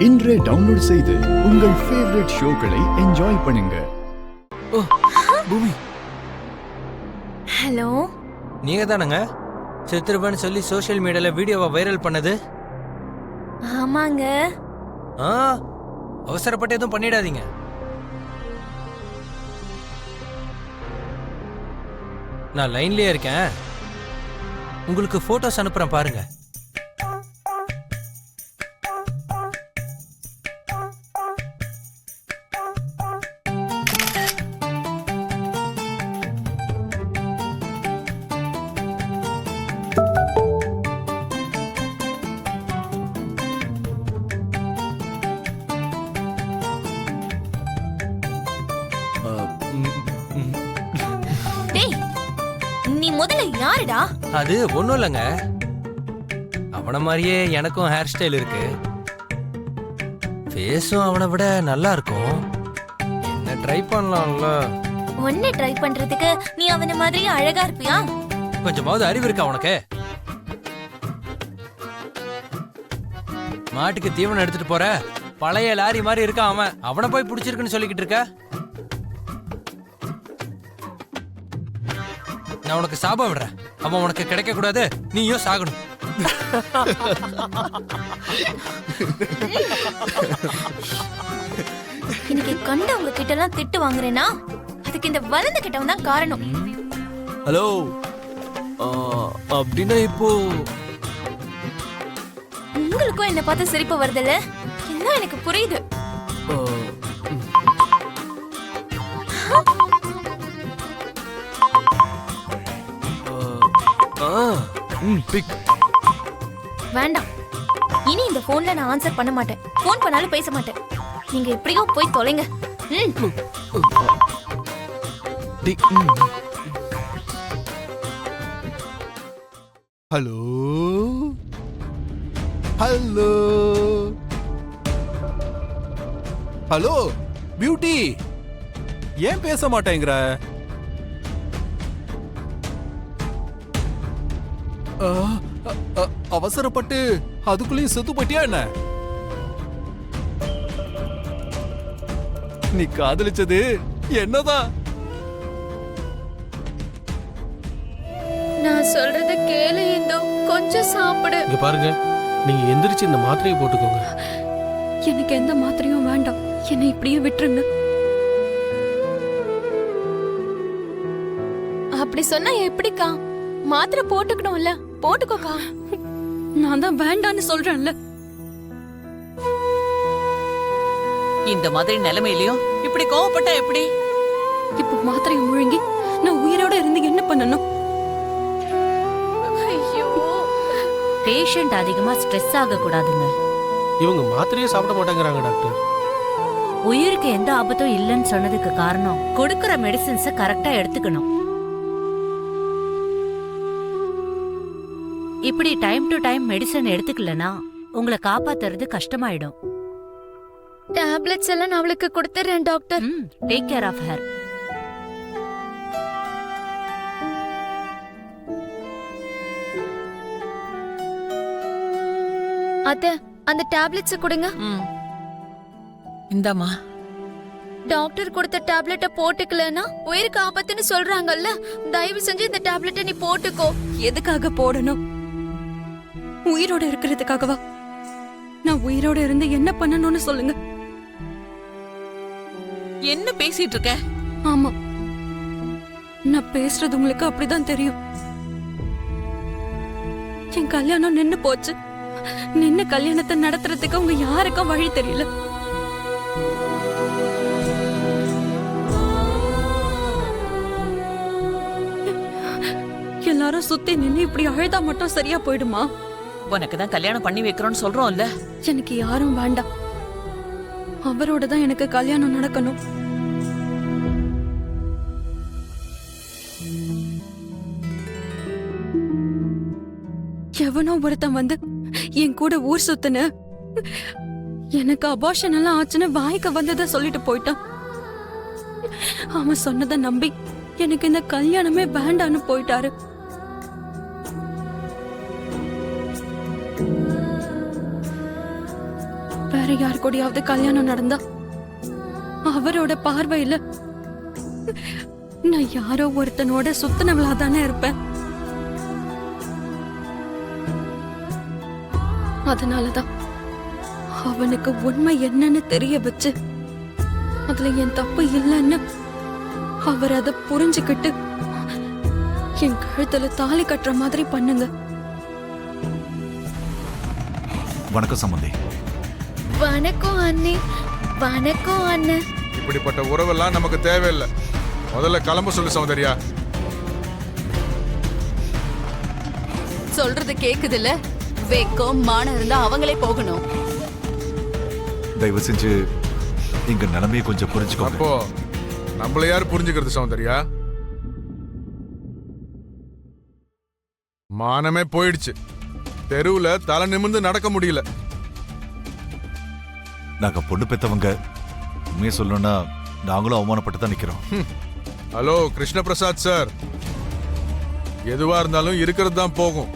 இன்றே டவுன்லோட் செய்து உங்கள் ஃபேவரட் ஷோக்களை என்ஜாய் பண்ணுங்க. ஓ பூமி, ஹலோ, நீங்க தானங்க செத்துருவேன்னு சொல்லி சோஷியல் மீடியால வீடியோவை வைரல் பண்ணது? ஆமாங்க. அவசரப்பட்டு எதுவும் பண்ணிடாதீங்க. நான் லைன்லயே இருக்கேன், உங்களுக்கு போட்டோஸ் அனுப்புறேன் பாருங்க. நீ முதல்ல யாருடா? அது ஒண்ணும் இல்லைங்க, அவன மாதிரியே எனக்கும் ஹேர் ஸ்டைல் இருக்கு, ஃபேஸும் அவனை விட நல்லா இருக்கும். என்ன ட்ரை பண்ணலாம்ல? உன்னை ட்ரை பண்றதுக்கு நீ அவன மாதிரி அழகா இருப்பியா? கொஞ்சமாவது அறிவு இருக்கா உனக்கு? மாட்டுக்கு தீவனம் எடுத்துட்டு போற பழைய லாரி மாதிரி இருக்கான் அவன். அவனை போய் பிடிச்சிருக்குன்னு சொல்லிக்கிட்டு இருக்க. நான் உனக்கு சாபம் விடுறேன், அவன் உனக்கு கிடைக்க கூடாது, நீயும் சாகணும். இன்னைக்கு கண்டவங்க கிட்ட எல்லாம் திட்டு வாங்குறேனா, அதுக்கு இந்த வளர்ந்த கிட்டவன் தான் காரணம். ஹலோ, அப்படின்னா இப்போ உங்களுக்கும் என்ன பார்த்து சிரிப்பு வருதுல்ல? எல்லாம் எனக்கு புரியுது. வேண்டாம், இனி இந்த போன்ல நான் ஆன்சர் பண்ண மாட்டேன். போன் பண்ணாலும் பேச மாட்டேன். நீங்க எப்படியோ போய் தொலைங்க. ஹலோ ஹலோ ஹலோ பியூட்டி, ஏன் பேச மாட்டேங்கிற? அவசரப்பட்டு அதுக்குள்ளேயும் செத்து போட்டியா என்ன? நீ காதலிச்சது என்னதான்? நான் சொல்றத கேளு இந்தோ, கொஞ்சம் சாப்பிடு. இங்க பாருங்க, நீங்க எந்திரிச்சு இந்த மாத்திரையை போட்டுக்கோங்க. எனக்கு எந்த மாத்திரையும் வேண்டாம், என்னை இப்படியே விட்டுருங்க. அப்படி சொன்னா எப்படிக்கா? மாத்திரை போட்டுக்கணும்ல, போட்டுக்கோக்கா. நான் தான் வேண்டான்னு சொல்றேன்ல. இந்த மாதிரி நிலைமையிலயும் இப்படி கோவப்பட்டா எப்படி? இப்போ மாத்திரையை முழுங்கி நான் உயிரோட இருந்து என்ன பண்ணணும்? பேஷண்ட் அதிகமா ஸ்ட்ரெஸ் ஆக கூடாதுங்க. இவங்க மாத்திரையே சாப்பிட மாட்டேங்கிறாங்க டாக்டர். உயிருக்கு எந்த ஆபத்தும் இல்லைன்னு சொன்னதுக்கு காரணம் கொடுக்கிற மெடிசின்ஸ கரெக்டா எடுத்துக்கணும். இப்படி டைம் டு டைம் மெடிசன் எடுத்துக்கலனா உங்களை காப்பாத்துறது கஷ்டமாயிடும். டேப்லெட்ஸ் எல்லாம் நான் அவளுக்கு கொடுத்துறேன் doctor. Take care of her. அத்தை, அந்த டேப்லெட்ஸ் கொடுங்க. இந்தாமா. டாக்டர் கொடுத்த டேப்லெட்ட போட்டுக்கலனா உயிருக்கு ஆபத்துன்னு சொல்றாங்கல்ல, தயவு செஞ்சு இந்த டேப்லெட்டை நீ போட்டுக்கோ. எதுக்காக போடணும்? உயிரோட இருக்கிறதுக்காகவா? நான் உயிரோட இருந்து என்ன பண்ணணும்னு சொல்லுங்க. என்ன பேசிட்டு இருக்க? ஆமா, நான் பேசுறது உங்களுக்கு அப்படிதான் தெரியும். என் கல்யாணம் நின்னு போச்சு. நின்னு கல்யாணத்தை நடத்துறதுக்கு உங்க யாருக்கும் வழி தெரியல. எல்லாரும் சுத்தி நின்னு இப்படி அழுதா மட்டும் சரியா போயிடுமா? உனக்கு தான் கல்யாணம் பண்ணி வைக்கிறோம்னு சொல்றோம்ல. எனக்கு யாரும் வேண்டாம், அவரோட தான் எனக்கு கல்யாணம் நடக்கணும். எவனோ ஒருத்தன் வந்து என் கூட ஊர் சுத்துன, எனக்கு அபார்ஷன் எல்லாம் ஆச்சுன்னு வாய்க்கு வந்ததை சொல்லிட்டு போயிட்டான். அவன் சொன்னதை நம்பி எனக்கு இந்த கல்யாணமே வேண்டான்னு போயிட்டாரு. வேற யார் கூடயாவது கல்யாணம் நடந்தா அவரோட பார்வையில நான் யாரோ ஒருத்தனோட சுத்தினவளா தானே இருப்பேன். அதனாலதான் அவனுக்கு உண்மை என்னன்னு தெரிய வச்சு அதுல என் தப்பு இல்லைன்னு அவர் அதை புரிஞ்சுக்கிட்டு என் கழுத்துல தாலி கட்டுற மாதிரி பண்ணுங்க. வணக்கம் சம்பந்தி. வணக்கம் அண்ணே. வணக்கம் அண்ணன். இப்படிப்பட்ட உறவெல்லாம் நமக்கு தேவையில்லை. முதல்ல கிளம்ப சொல்லு சௌந்தர்யா. சொல்றது கேக்குதுல்ல? வெக்கம் மானம் இருந்தா அவங்களே போகணும். தயவு செஞ்சு எங்க நிலைமையை கொஞ்சம் புரிஞ்சுக்கோங்க. அப்போ நம்மள யார் புரிஞ்சுக்கிறது சௌந்தர்யா? மானமே போயிடுச்சு. தெருவுல தலை நிமிர்ந்து நடக்க முடியல. நாங்க பொண்ணு பெத்தவங்க. உண்மையை சொல்லணும்னா நாங்களும் அவமானப்பட்டு தான் நிக்கிறோம். ஹலோ கிருஷ்ண பிரசாத் சார், எதுவா இருந்தாலும் இருக்கிறது தான் போகும்.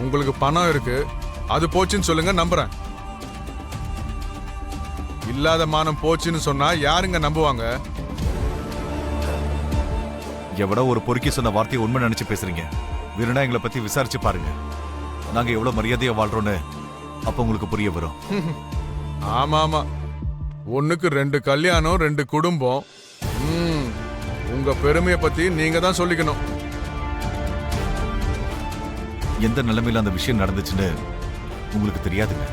உங்களுக்கு பணம் இருக்கு, அது போச்சுன்னு சொல்லுங்க, நம்புறேன். இல்லாத மானம் போச்சுன்னு சொன்னா யாருங்க நம்புவாங்க? எவ்வளோ ஒரு பொறுக்கி சொன்ன வார்த்தையை உண்மை நினைச்சு பேசுறீங்க. வீரனா எங்களை பத்தி விசாரிச்சு பாருங்க. நாங்க எவ்வளவு மரியாதையா வாழ்றோம்னு அப்ப உங்களுக்கு புரிய வரும். ஆமா ஆமா, ஒண்ணுக்கு 2 கல்யாணம் 2 குடும்பம். உங்க பெருமையை பத்தி நீங்க தான் சொல்லிக்கணும். எந்த நிலைமையில அந்த விஷயம் நடந்துச்சுன்னு உங்களுக்கு தெரியாதுங்க.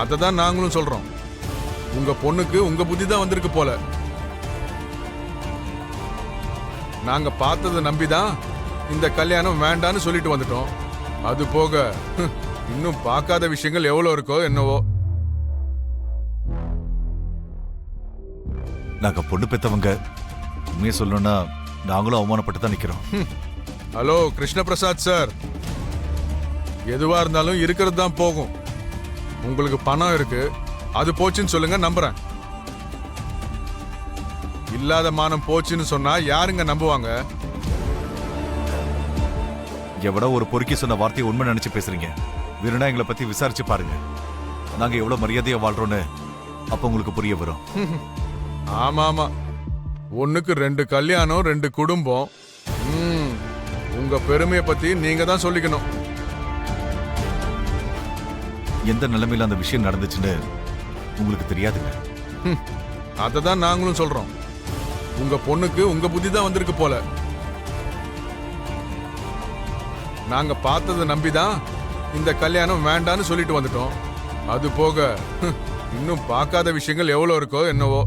அதை தான் நாங்களும் சொல்றோம். உங்க பொண்ணுக்கு உங்க புத்தி தான் வந்திருக்கு போல. நாங்க பார்த்ததை நம்பிதான் இந்த கல்யாணம் வேண்டான்னு சொல்லிட்டு வந்துட்டோம். அது போக இன்னும் பார்க்காத விஷயங்கள் எவ்வளவு இருக்கோ என்னவோ. நாங்க பொண்ணு பெத்தவங்க. உண்மையை சொல்லணும்னா நாங்களும் அவமானப்பட்டு தான் நிக்கிறோம். ஹலோ கிருஷ்ண பிரசாத் சார், எதுவா இருந்தாலும் இருக்கிறது தான் போகும். உங்களுக்கு பணம் இருக்கு, அது போச்சுன்னு சொல்லுங்க, நம்புறேன். இல்லாத மானம் போச்சுன்னு சொன்னா யாருங்க நம்புவாங்க? எவ்வளோ ஒரு பொறுக்கி சொன்ன வார்த்தையை உண்மை நினைச்சு பேசுறீங்க. வீரனா எங்களை பத்தி விசாரிச்சு பாருங்க. நாங்க எவ்வளவு மரியாதையா வாழ்றோம்னு அப்ப உங்களுக்கு புரிய வரும். ஆமா ஆமா, ஒண்ணுக்கு 2 கல்யாணம் 2 குடும்பம். உங்க பெருமையை பத்தி நீங்க தான் சொல்லிக்கணும். எந்த நிலைமையில அந்த விஷயம் நடந்துச்சுன்னு உங்களுக்கு தெரியாதுங்க. அதை தான் நாங்களும் சொல்றோம். உங்க பொண்ணுக்கு உங்க புத்தி தான் வந்திருக்கு போல. நாங்க பார்த்ததை நம்பிதான் இந்த கல்யாணம் வேண்டான்னு சொல்லிட்டு வந்துட்டோம். அது போக இன்னும் பார்க்காத விஷயங்கள் எவ்வளவு இருக்கோ என்னவோ.